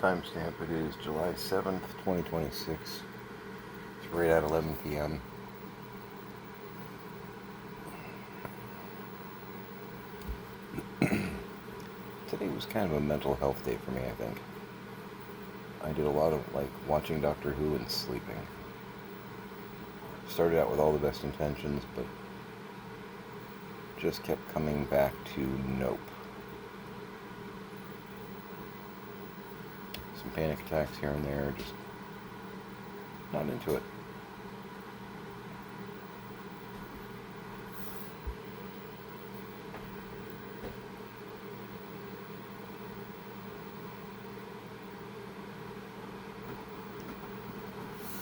Timestamp, it is July 7th, 2026. It's right at 11 p.m. Today was kind of a mental health day for me, I think. I did a lot of, watching Doctor Who and sleeping. Started out with all the best intentions, but just kept coming back to nope. Some panic attacks here and there, just not into it.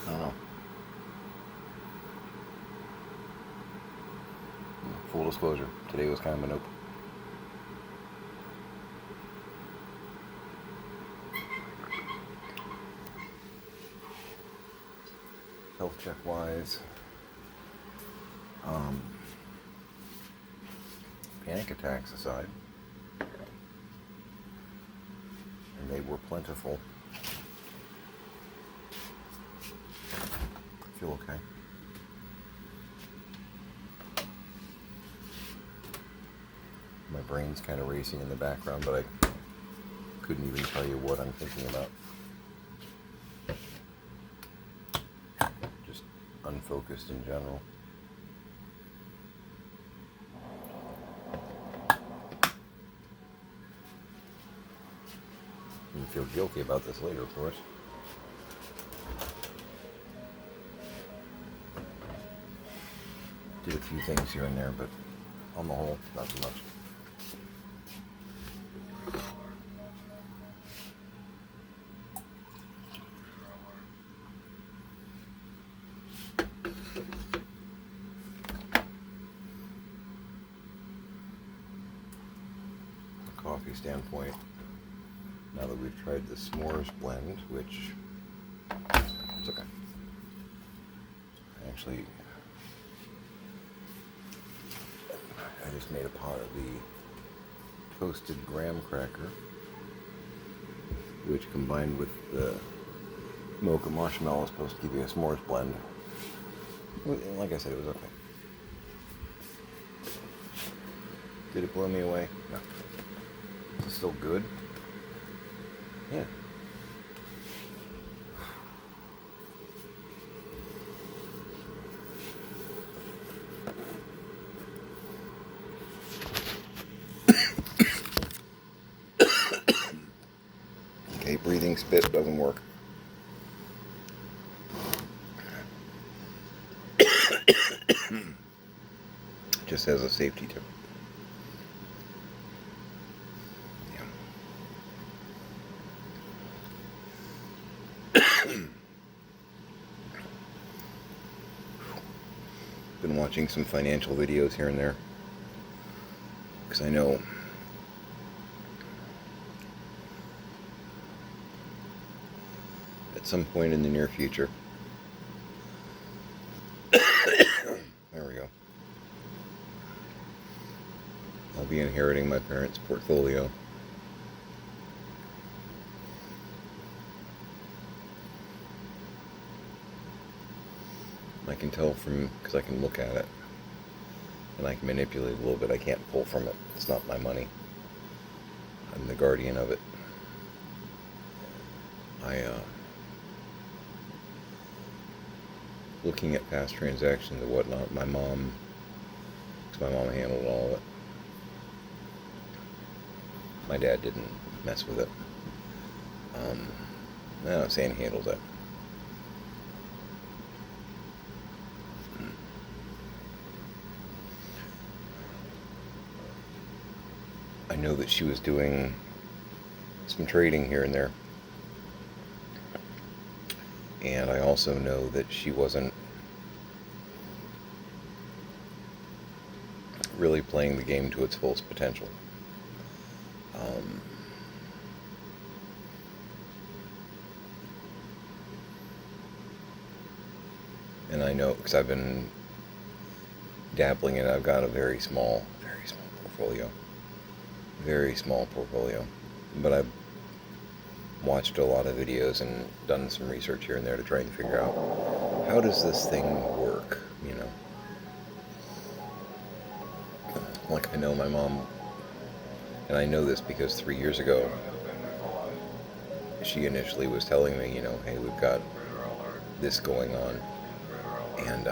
I don't know. Full disclosure, today was kind of a nope. Health check wise, panic attacks aside, and they were plentiful. I feel okay. My brain's kind of racing in the background, but I couldn't even tell you what I'm thinking about. Just unfocused in general. You feel guilty about this later, of course. Did a few things here and there, but on the whole, not too much. Coffee standpoint, now that we've tried the s'mores blend, which it's okay. Actually, I just made a pot of the toasted graham cracker, which combined with the mocha marshmallow is supposed to give you a s'mores blend. Like I said, it was okay. Did it blow me away? No. Is it still good? Yeah. Okay, breathing spit doesn't work. Just as a safety tip. Been watching some financial videos here and there, because I know at some point in the near future, there we go, I'll be inheriting my parents' portfolio. I can tell from, because I can look at it, and I can manipulate it a little bit. I can't pull from it. It's not my money. I'm the guardian of it. Looking at past transactions and whatnot, my mom handled all of it. My dad didn't mess with it. No, Sandy handles it. I know that she was doing some trading here and there. And I also know that she wasn't really playing the game to its fullest potential. And I know, because I've been dabbling in it. I've got a very small portfolio. Very small portfolio. But watched a lot of videos and done some research here and there to try and figure out how does this thing work, you know. Like, I know my mom, and I know this because 3 years ago, she initially was telling me, you know, hey, we've got this going on, and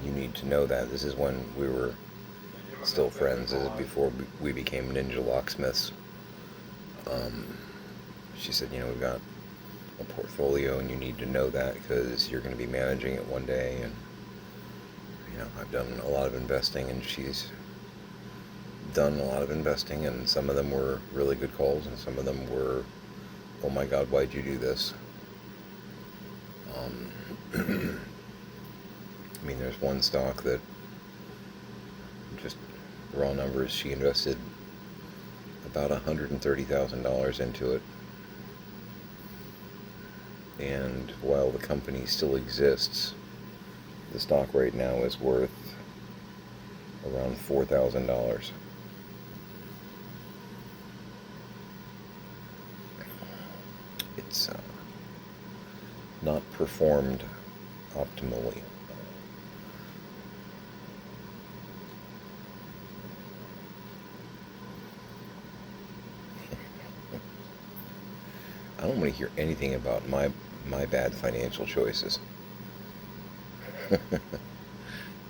you need to know that. This is when we were still friends. This is before we became ninja locksmiths. She said, you know, we've got a portfolio, and you need to know that because you're going to be managing it one day. And you know, I've done a lot of investing, and she's done a lot of investing, and some of them were really good calls, and some of them were, oh my God, why'd you do this? I mean, there's one stock that, just raw numbers, she invested about $130,000 into it. And while the company still exists, the stock right now is worth around $4,000. It's not performed optimally. I don't want to hear anything about my bad financial choices.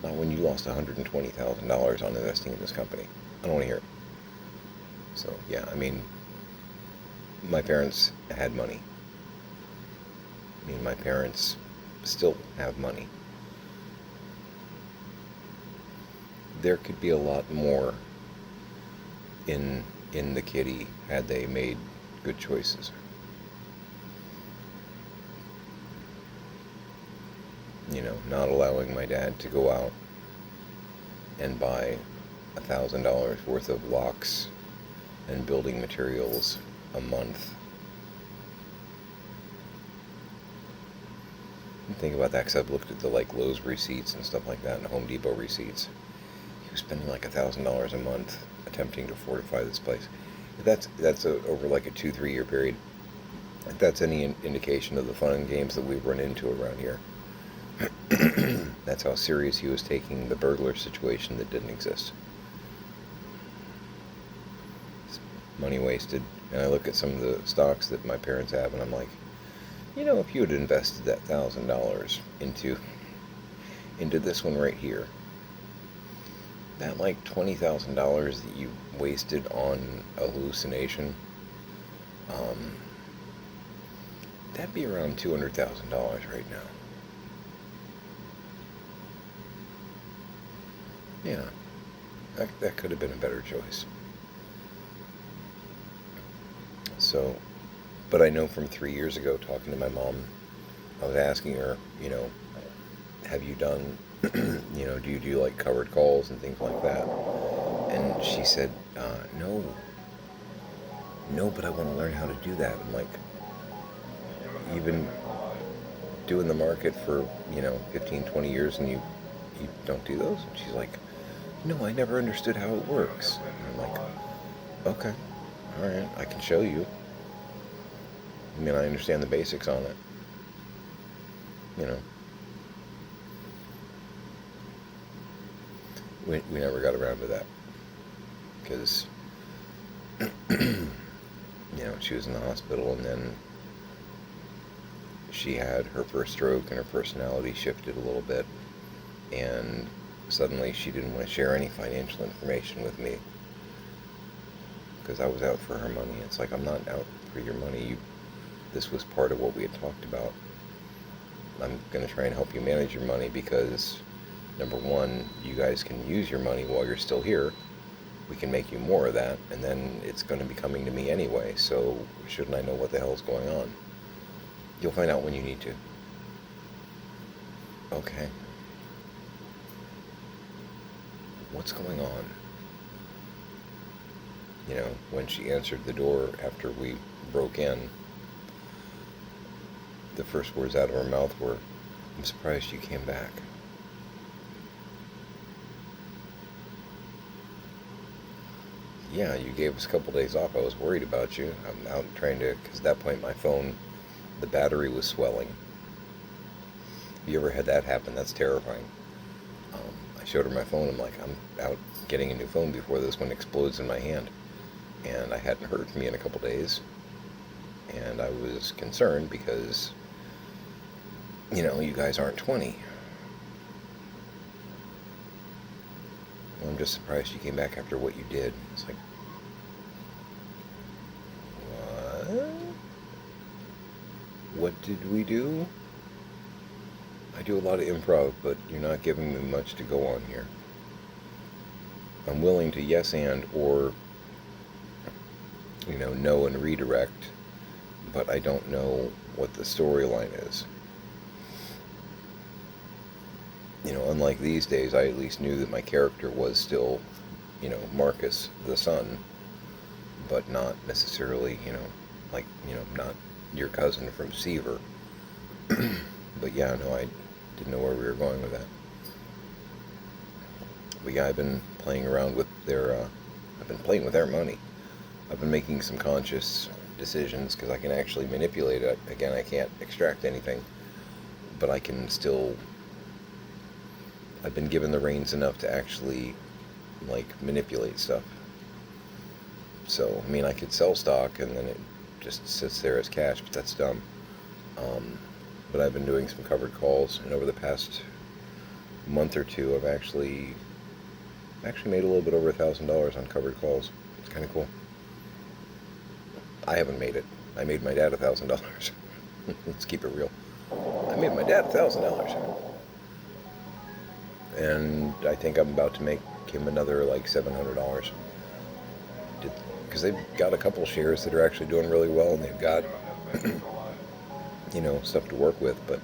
Not when you lost $120,000 on investing in this company. I don't want to hear it. So, yeah, I mean, my parents had money. I mean, my parents still have money. There could be a lot more in the kitty had they made good choices. You know, not allowing my dad to go out and buy $1,000 worth of locks and building materials a month. And think about that, because I've looked at the Lowe's receipts and stuff like that, and Home Depot receipts. He was spending like $1,000 a month attempting to fortify this place. That's over like a 2-3 year period. If that's any indication of the fun and games that we've run into around here. That's how serious he was taking the burglar situation that didn't exist. It's money wasted. And I look at some of the stocks that my parents have, and I'm like, you know, if you had invested that $1,000 into this one right here, that like $20,000 that you wasted on a hallucination, that'd be around $200,000 right now. Yeah, that could have been a better choice. So, but I know from 3 years ago, talking to my mom, I was asking her, you know, have you done, you know, do you do like covered calls and things like that? And she said, no, but I want to learn how to do that. I'm like, you've been doing the market for, you know, 15, 20 years, and you don't do those? And she's like, no, I never understood how it works. And I'm like, okay, all right, I can show you. I mean, I understand the basics on it, you know. We never got around to that because, you know, she was in the hospital, and then she had her first stroke, and her personality shifted a little bit, and suddenly she didn't want to share any financial information with me because I was out for her money. It's like, I'm not out for your money. This was part of what we had talked about. I'm going to try and help you manage your money because, number one, you guys can use your money while you're still here. We can make you more of that, and then it's going to be coming to me anyway, so shouldn't I know what the hell's going on? You'll find out when you need to. Okay. What's going on? You know, when she answered the door after we broke in, the first words out of her mouth were, I'm surprised you came back. Yeah, you gave us a couple days off. I was worried about you. I'm out trying to, because at that point my phone, the battery was swelling. Have you ever had that happen? That's terrifying. I showed her my phone. I'm like, I'm out getting a new phone before this one explodes in my hand. And I hadn't heard from you in a couple days. And I was concerned because, you guys aren't 20. Well, I'm just surprised you came back after what you did. It's like, what? What did we do? I do a lot of improv, but you're not giving me much to go on here. I'm willing to yes and or, no and redirect, but I don't know what the storyline is. Unlike these days, I at least knew that my character was still, Marcus the son, but not necessarily, not your cousin from Seaver. But yeah, no, I didn't know where we were going with that. But yeah, I've been playing around with I've been playing with their money. I've been making some conscious decisions because I can actually manipulate it. Again, I can't extract anything, but I can still, I've been given the reins enough to actually, manipulate stuff. So, I could sell stock and then it just sits there as cash, but that's dumb. But I've been doing some covered calls, and over the past month or two, I've actually made a little bit over $1,000 on covered calls. It's kind of cool. I haven't made it. I made my dad $1,000. Let's keep it real. I made my dad $1,000. And I think I'm about to make him another $700. Because they've got a couple shares that are actually doing really well, and they've got stuff to work with. But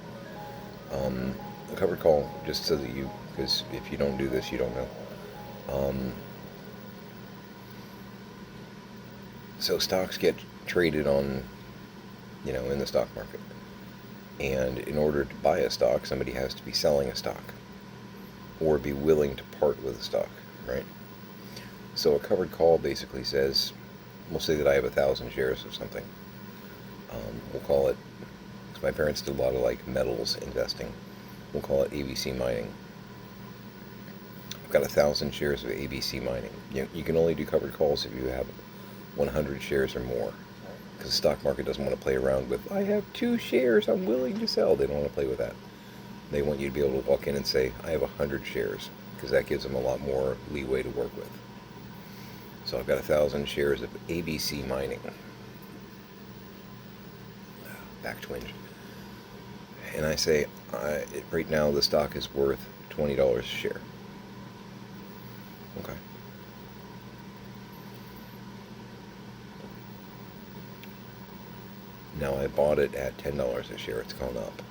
a covered call, just so that because if you don't do this, you don't know. So stocks get traded on, in the stock market. And in order to buy a stock, somebody has to be selling a stock or be willing to part with a stock, right? So a covered call basically says, we'll say that I have 1,000 shares of something. We'll call it, because my parents did a lot of metals investing, we'll call it ABC Mining. I've got 1,000 shares of ABC Mining. You can only do covered calls if you have 100 shares or more, because the stock market doesn't want to play around with, I have 2 shares I'm willing to sell. They don't want to play with that. They want you to be able to walk in and say, I have 100 shares, because that gives them a lot more leeway to work with. So I've got 1,000 shares of ABC Mining. Back twinge. And I say, right now the stock is worth $20 a share. Okay. Now I bought it at $10 a share. It's gone up.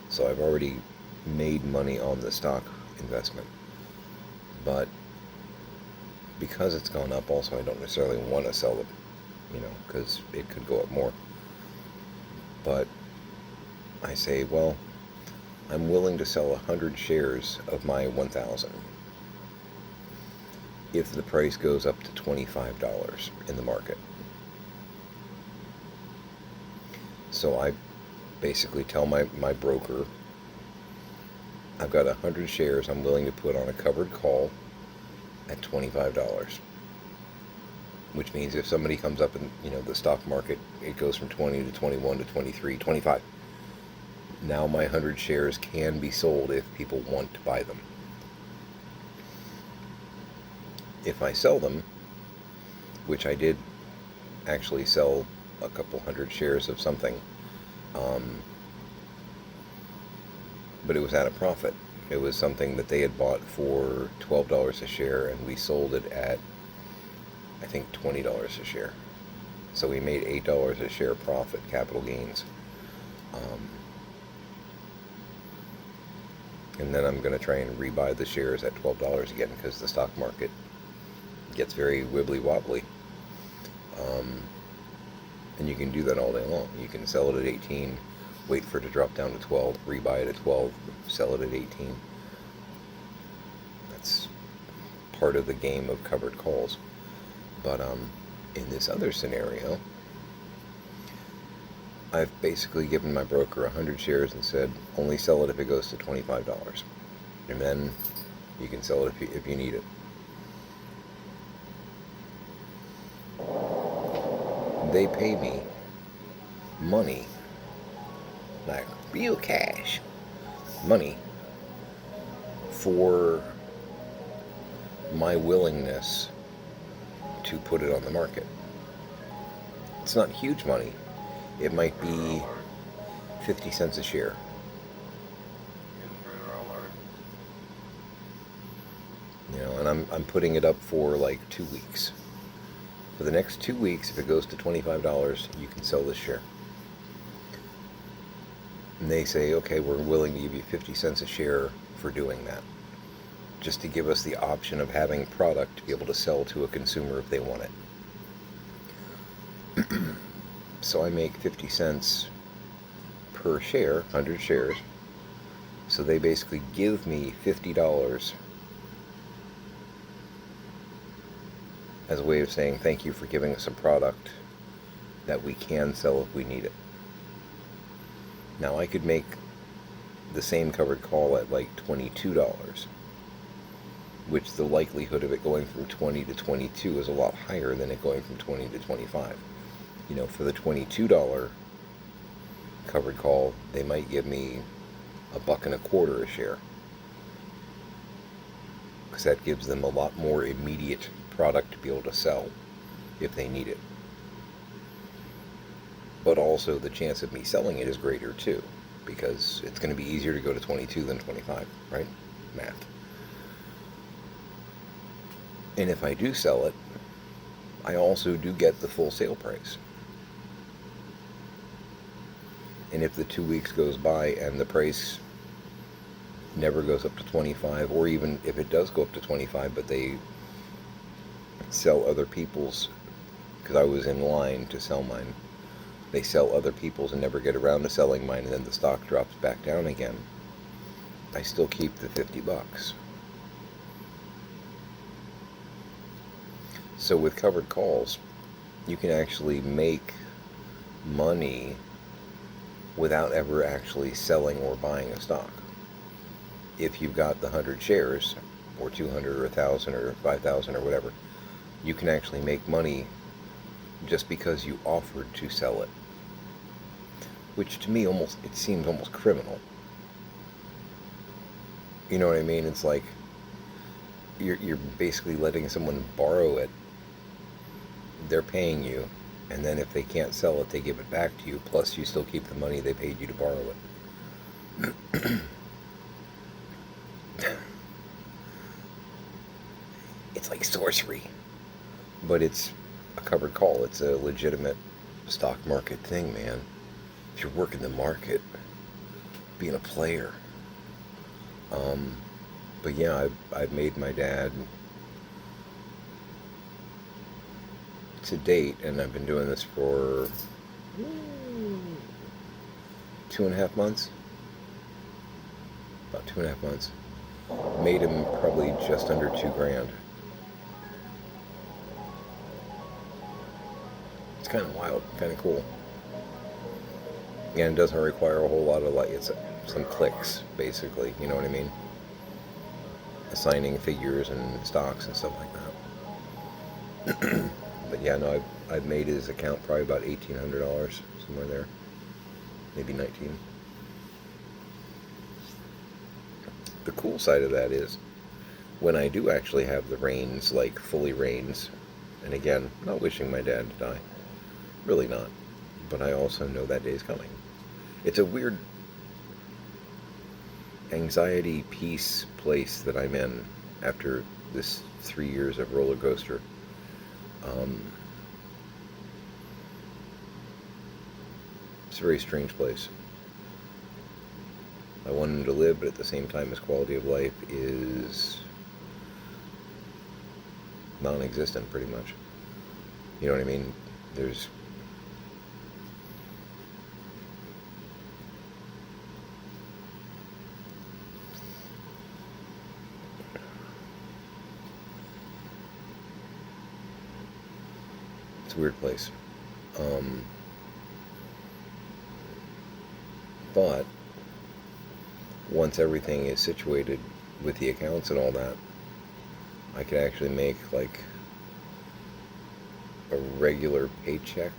So I've already made money on the stock investment. But because it's gone up also, I don't necessarily want to sell it, because it could go up more. But I say, well, I'm willing to sell 100 shares of my 1,000 if the price goes up to $25 in the market. So I basically tell my broker, I've got 100 shares I'm willing to put on a covered call at $25. Which means if somebody comes up in, the stock market, it goes from 20 to 21 to 23, 25. Now my 100 shares can be sold if people want to buy them. If I sell them, which I did actually sell a couple hundred shares of something, but it was at a profit. It was something that they had bought for $12 a share, and we sold it at, I think, $20 a share. So we made $8 a share profit, capital gains. And then I'm going to try and rebuy the shares at $12 again, because the stock market gets very wibbly wobbly. And you can do that all day long. You can sell it at 18, wait for it to drop down to 12, rebuy it at 12, sell it at 18. That's part of the game of covered calls. But in this other scenario, I've basically given my broker 100 shares and said, only sell it if it goes to $25. And then you can sell it if you need it. They pay me money, like real cash money, for my willingness to put it on the market. It's not huge money. It might be 50 cents a share. You know, and I'm putting it up for like 2 weeks. For the next 2 weeks, if it goes to $25, you can sell this share. And they say, okay, we're willing to give you 50 cents a share for doing that, just to give us the option of having product to be able to sell to a consumer if they want it. So I make 50 cents per share, 100 shares. So they basically give me $50 as a way of saying thank you for giving us a product that we can sell if we need it. Now I could make the same covered call at like $22, which the likelihood of it going from 20 to 22 is a lot higher than it going from 20 to 25. You know, for the $22 covered call, they might give me $1.25 a share, because that gives them a lot more immediate product to be able to sell if they need it. But also the chance of me selling it is greater too, because it's going to be easier to go to 22 than 25, right? Math. And if I do sell it, I also do get the full sale price. And if the 2 weeks goes by and the price never goes up to 25, or even if it does go up to 25, but they sell other people's, because I was in line to sell mine, they sell other people's and never get around to selling mine, and then the stock drops back down again, I still keep the $50. So with covered calls, you can actually make money without ever actually selling or buying a stock. If you've got the 100 shares, or 200 or 1,000 or 5,000 or whatever, you can actually make money just because you offered to sell it. Which to me it seems almost criminal. You know what I mean? It's like you're basically letting someone borrow it. They're paying you, and then if they can't sell it, they give it back to you, plus you still keep the money they paid you to borrow it. It's like sorcery. But it's a covered call. It's a legitimate stock market thing, man. If you're working the market, being a player. But yeah, I've made my dad, to date, and I've been doing this for 2.5 months. About 2.5 months. Made him probably just under $2,000. It's kind of wild, kind of cool. And it doesn't require a whole lot of, like, it's some clicks, basically, you know what I mean? Assigning figures and stocks and stuff like that. But yeah, no, I've made his account probably about $1,800, somewhere there. Maybe 19. The cool side of that is, when I do actually have the reins, like fully reins, and again, not wishing my dad to die, really not, but I also know that day's coming. It's a weird anxiety peace place that I'm in after this 3 years of roller coaster. It's a very strange place. I want him to live, but at the same time, his quality of life is non-existent, pretty much. You know what I mean? There's a weird place. Um, but once everything is situated with the accounts and all that, I could actually make like a regular paycheck,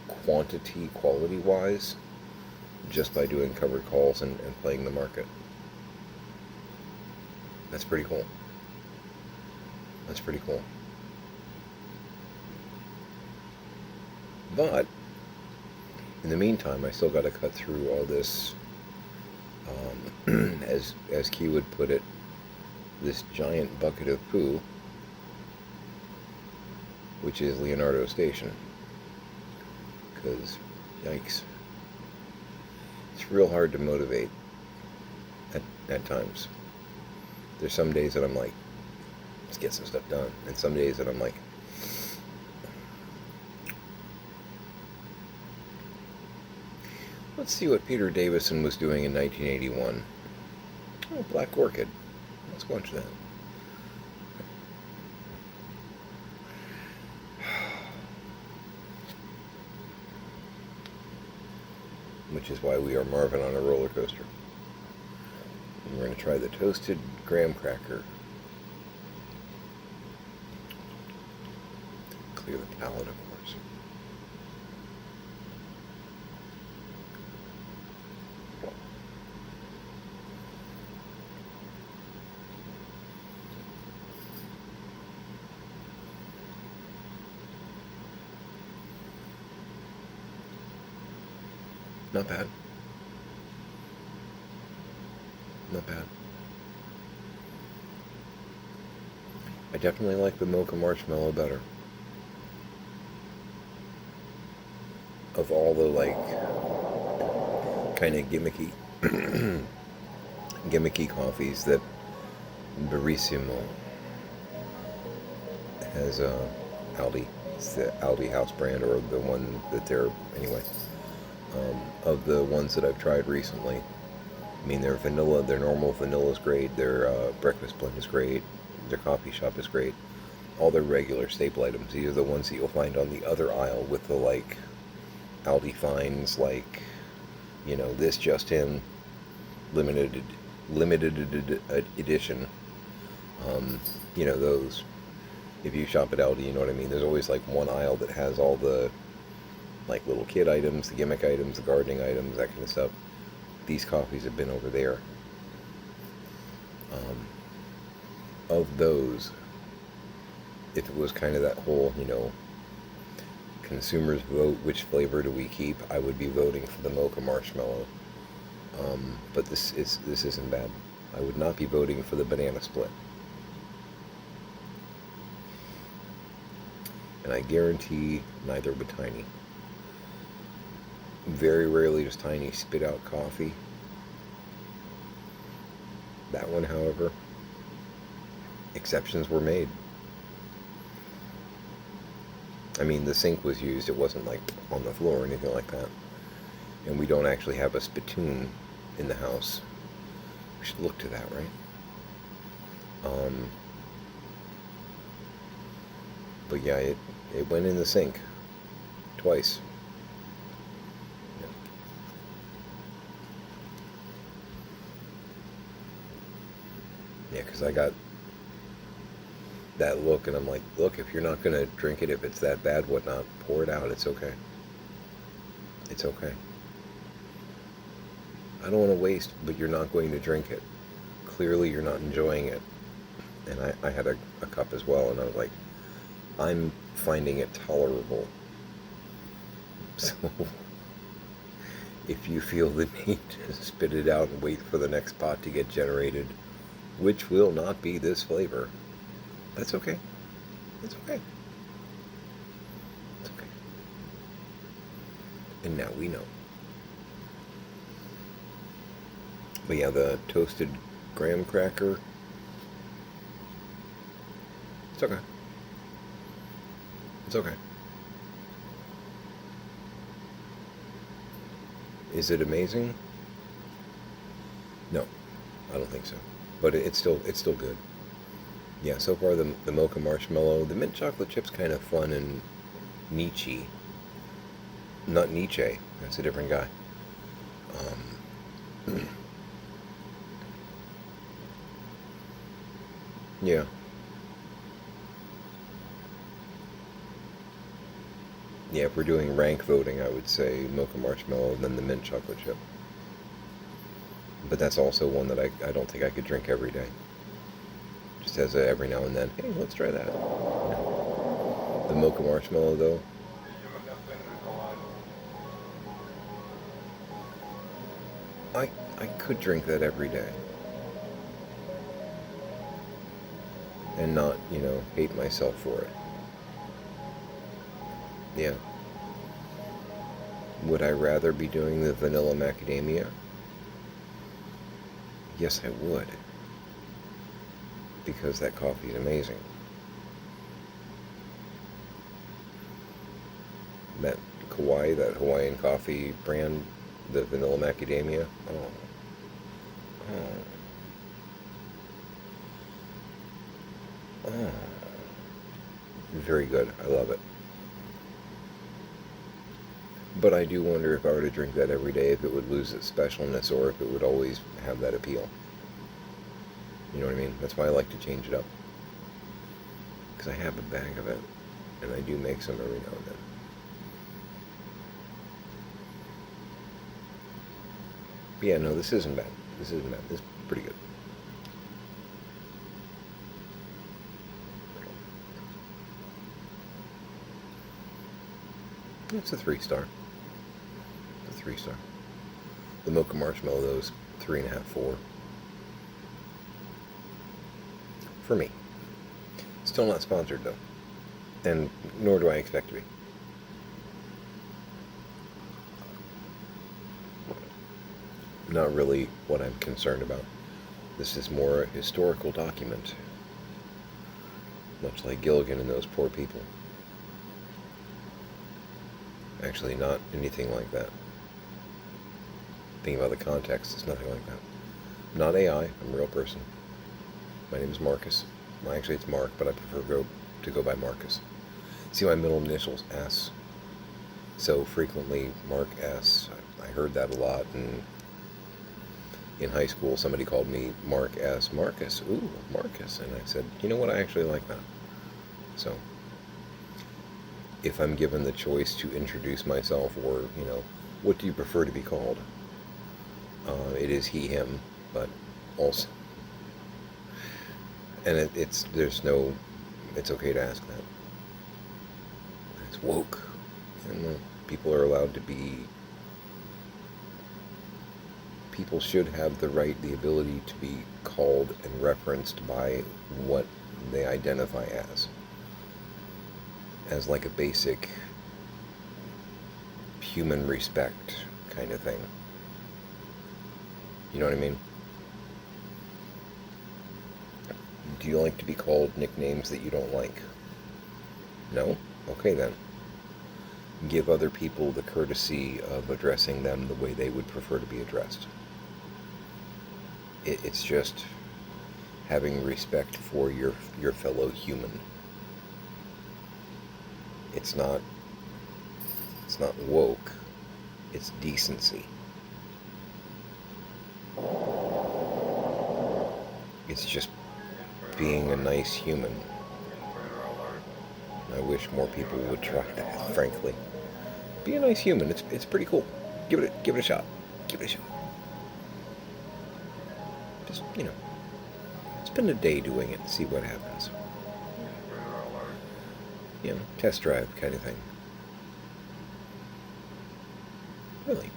quality wise, just by doing covered calls and playing the market. That's pretty cool. That's pretty cool. But in the meantime, I still got to cut through all this, as Key would put it, this giant bucket of poo, which is Leonardo Station. Because, yikes, it's real hard to motivate at times. There's some days that I'm like, let's get some stuff done, and some days that I'm like, let's see what Peter Davison was doing in 1981. Oh, Black Orchid. Let's watch that. Which is why we are Marvin on a roller coaster. And we're going to try the toasted graham cracker. Clear the palate, of course. Not bad. Not bad. I definitely like the mocha marshmallow better. Of all the, like, kind of gimmicky coffees that Barissimo has, Aldi. It's the Aldi house brand, or the one that they're, anyway. Of the ones that I've tried recently, I mean, their vanilla, their normal vanilla is great, their breakfast blend is great, their coffee shop is great, all their regular staple items. These are the ones that you'll find on the other aisle with the, like, Aldi finds, like, you know, this just in, limited edition, you know, those. If you shop at Aldi, you know what I mean. There's always, like, one aisle that has all the, like, little kid items, the gimmick items, the gardening items, that kind of stuff. These coffees have been over there. Of those, if it was kind of that whole, you know, consumers vote which flavor do we keep, I would be voting for the mocha marshmallow. But this isn't bad. I would not be voting for the banana split. And I guarantee neither but Tiny. Very rarely does Tiny spit out coffee. That one, however, exceptions were made. I mean, the sink was used. It wasn't like on the floor or anything like that. And we don't actually have a spittoon in the house. We should look to that, right? But yeah, it went in the sink twice. Yeah, because I got that look, and I'm like, look, if you're not going to drink it, if it's that bad, whatnot, pour it out. It's okay. It's okay. I don't want to waste, but you're not going to drink it. Clearly, you're not enjoying it. And I had a cup as well, and I was like, I'm finding it tolerable. So, if you feel the need to spit it out and wait for the next pot to get generated, which will not be this flavor, that's okay. It's okay. It's okay. And now we know. But yeah, the toasted graham cracker, it's okay. It's okay. Is it amazing? No, I don't think so. But it's still good. Yeah, so far the mocha marshmallow, the mint chocolate chip's kind of fun and Nietzsche. Not Nietzsche. That's a different guy. Yeah. Yeah, if we're doing rank voting, I would say mocha marshmallow, then the mint chocolate chip. But that's also one that I don't think I could drink every day. Just as a every now and then, hey, let's try that. The mocha marshmallow, though, I I could drink that every day and not, hate myself for it. Yeah. Would I rather be doing the vanilla macadamia? Yes, I would. Because that coffee is amazing. That Kauai, that Hawaiian coffee brand, the vanilla macadamia. Oh, oh, oh. Very good. I love it. But I do wonder if I were to drink that every day, if it would lose its specialness or if it would always have that appeal. You know what I mean? That's why I like to change it up. Because I have a bag of it, and I do make some every now and then. But yeah, no, this isn't bad. This isn't bad. This is pretty good. It's a 3-star. It's a 3-star. The mocha marshmallow, though, is 3.5, 4. For me. Still not sponsored, though. And nor do I expect to be. Not really what I'm concerned about. This is more a historical document. Much like Gilligan and those poor people. Actually, not anything like that. Thinking about the context, it's nothing like that. Not AI, I'm a real person. My name is Marcus. Well, actually, it's Mark, but I prefer to go by Marcus. See, my middle initials, S. So frequently, Mark S. I heard that a lot, and in high school, somebody called me Mark S. Marcus. Ooh, Marcus. And I said, you know what, I actually like that. So, if I'm given the choice to introduce myself or, what do you prefer to be called? It is he, him, but also, and it's okay to ask that. It's woke, and people are allowed to be. People should have the ability to be called and referenced by what they identify as like a basic human respect kind of thing. You know what I mean? Do you like to be called nicknames that you don't like? No? Okay then. Give other people the courtesy of addressing them the way they would prefer to be addressed. It's just having respect for your fellow human. It's not woke. It's decency. It's just being a nice human. I wish more people would try that, frankly. Be a nice human. It's pretty cool. Give it a shot. Give it a shot. Just, spend a day doing it and see what happens. Test drive kind of thing. Really.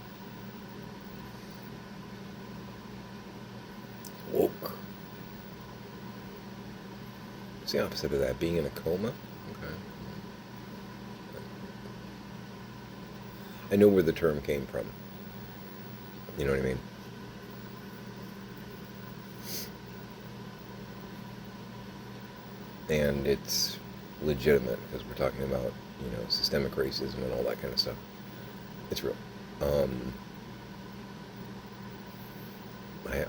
Woke. It's the opposite of that, being in a coma. Okay. I know where the term came from. You know what I mean? And it's legitimate because we're talking about, systemic racism and all that kind of stuff. It's real.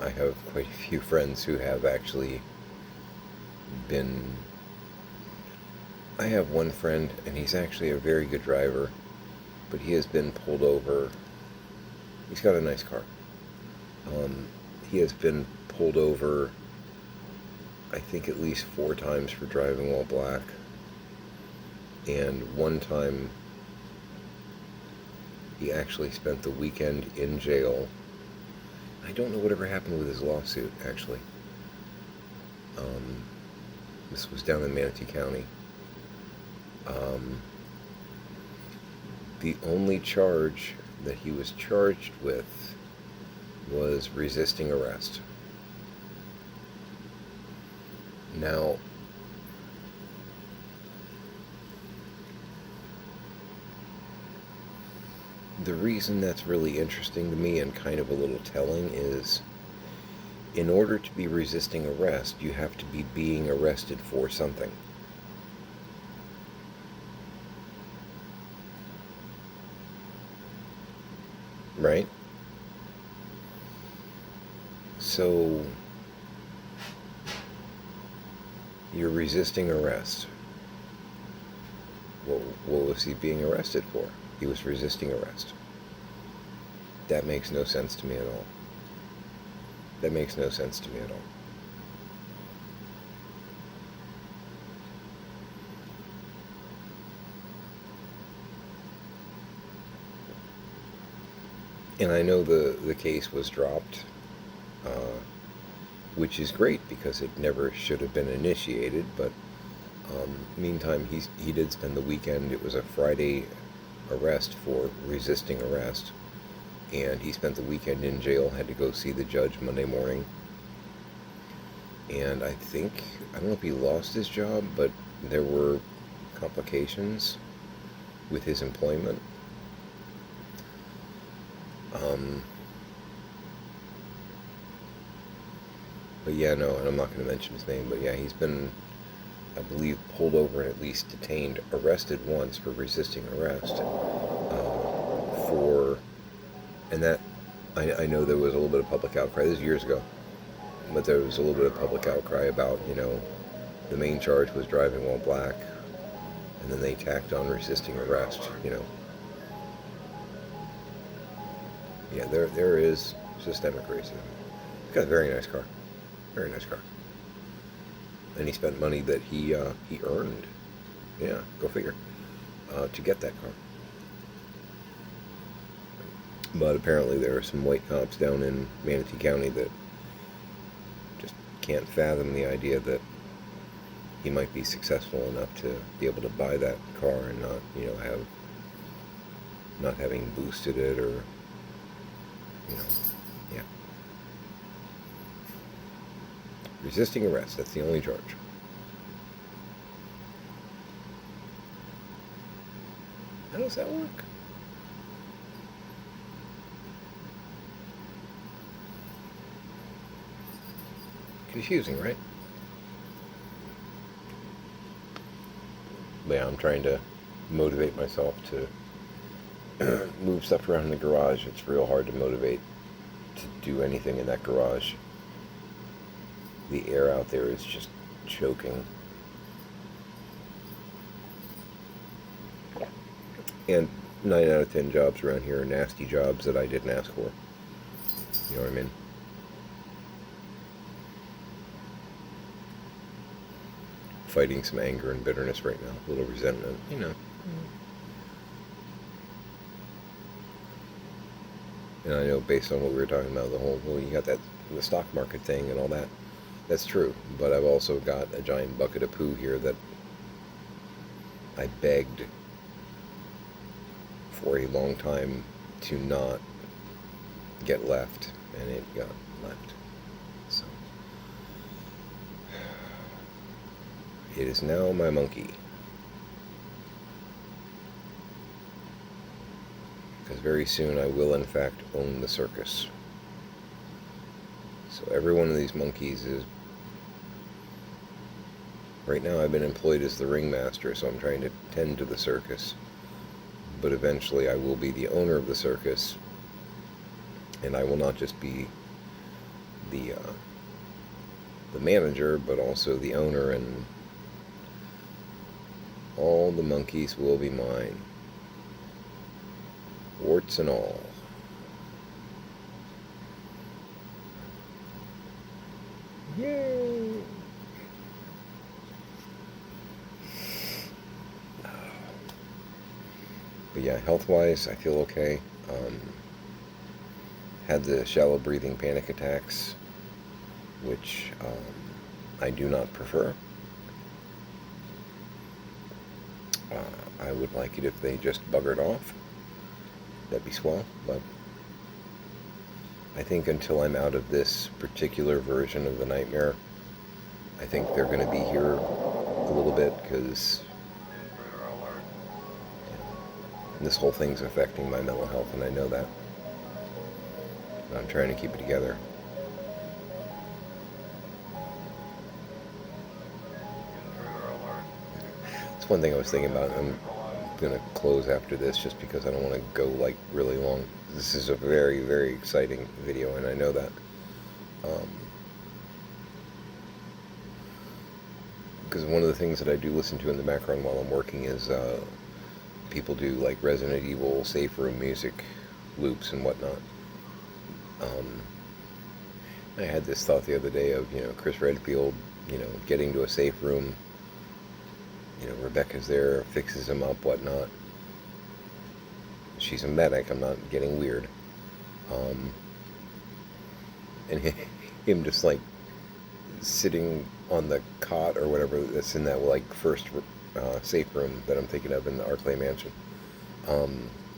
I have quite a few friends who have actually been I have one friend, and he's actually a very good driver, but he has been pulled over. He's got a nice car. Um, he has been pulled over, I think, at least 4 times for driving while black. And one time, he actually spent the weekend in jail. I don't know whatever happened with his lawsuit, actually. Um, this was down in Manatee County. Um, the only charge that he was charged with was resisting arrest. Now, the reason that's really interesting to me and kind of a little telling is, in order to be resisting arrest, you have to be being arrested for something. Right? So, you're resisting arrest. What was he being arrested for? He was resisting arrest. That makes no sense to me at all. That makes no sense to me at all. And I know the case was dropped, uh, which is great because it never should have been initiated. But meantime, he did spend the weekend. It was a Friday arrest for resisting arrest, and he spent the weekend in jail. Had to go see the judge Monday morning, and I don't know if he lost his job, but there were complications with his employment. But yeah, no, and I'm not going to mention his name, but yeah, he's been, I believe, pulled over and at least detained, arrested once for resisting arrest. And that, I know there was a little bit of public outcry. This is years ago, but there was a little bit of public outcry about, the main charge was driving while black, and then they tacked on resisting arrest. Yeah, there is systemic racism. He's got a very nice car. Very nice car. And he spent money that he earned. Yeah, go figure. To get that car. But apparently there are some white cops down in Manatee County that just can't fathom the idea that he might be successful enough to be able to buy that car and not, not having boosted it or, yeah. Resisting arrest, that's the only charge. How does that work? Confusing, right? But yeah, I'm trying to motivate myself to move stuff around in the garage. It's real hard to motivate to do anything in that garage. The air out there is just choking. And 9 out of 10 jobs around here are nasty jobs that I didn't ask for. You know what I mean? Fighting some anger and bitterness right now. A little resentment. And I know based on what we were talking about, you got the stock market thing and all that. That's true. But I've also got a giant bucket of poo here that I begged for a long time to not get left, and it got left. So it is now my monkey. Because very soon I will in fact own the circus. So every one of these monkeys is... Right now I've been employed as the ringmaster, so I'm trying to tend to the circus. But eventually I will be the owner of the circus, and I will not just be the manager, but also the owner and All the monkeys will be mine. Warts and all. Yay! But yeah, health-wise, I feel okay. Had the shallow breathing panic attacks, which I do not prefer. I would like it if they just buggered off. That'd be swell, but I think until I'm out of this particular version of the nightmare, I think they're going to be here a little bit, because this whole thing's affecting my mental health, and I know that. I'm trying to keep it together. It's one thing I was thinking about. I'm going to close after this just because I don't want to go like really long. This is a very, very exciting video, and I know that. Because one of the things that I do listen to in the background while I'm working is people do like Resident Evil safe room music loops and whatnot. I had this thought the other day of, Chris Redfield, getting to a safe room. Rebecca's there, fixes him up, whatnot. She's a medic, I'm not getting weird. And him just like sitting on the cot or whatever that's in that like first safe room that I'm thinking of in the Arclay Mansion.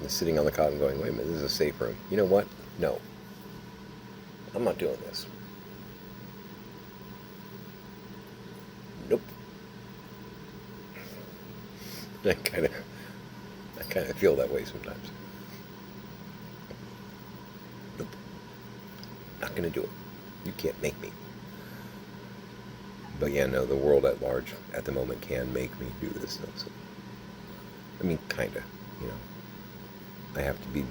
Sitting on the cot and going, wait a minute, this is a safe room. You know what? No. I'm not doing this. Nope. I kind of feel that way sometimes. Nope. Not gonna do it. You can't make me. But yeah, no, the world at large at the moment can make me do this stuff. So, I mean, kinda, I have to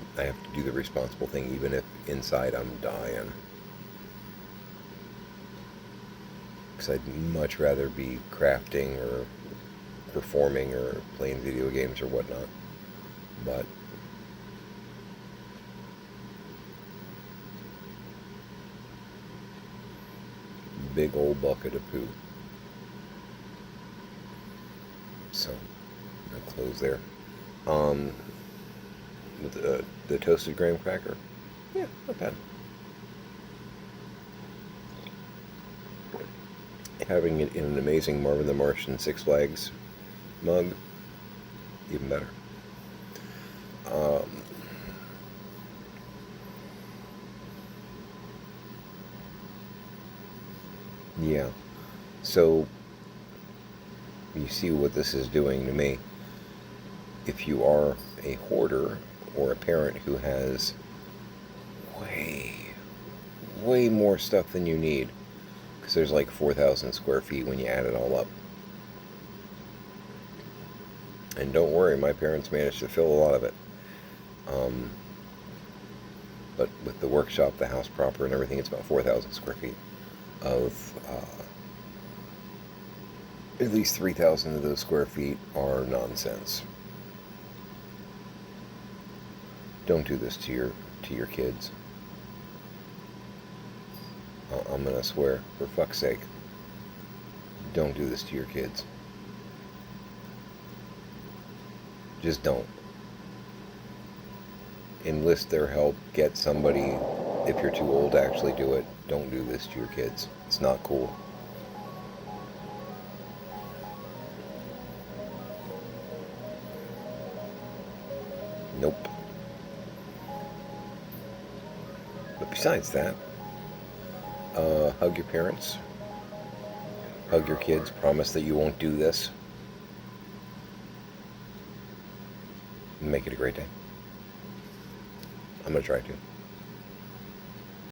do the responsible thing, even if inside I'm dying. Because I'd much rather be crafting or performing or playing video games or whatnot. But big old bucket of poo. So I'll close there. With the toasted graham cracker, yeah, not bad. Having it in an amazing Marvin the Martian Six Flags mug, even better. Yeah, so you see what this is doing to me. If you are a hoarder or a parent who has way more stuff than you need, because there's like 4,000 square feet when you add it all up. And don't worry, my parents managed to fill a lot of it. But with the workshop, the house proper, and everything, it's about 4,000 square feet of at least 3,000 of those square feet are nonsense. Don't do this to your kids. I'm gonna swear, for fuck's sake. Don't do this to your kids. Just don't. Enlist their help. Get somebody, if you're too old to actually do it. Don't do this to your kids. It's not cool. Nope. But besides that, hug your parents. Hug your kids. Promise that you won't do this. Make it a great day. I'm going to try to.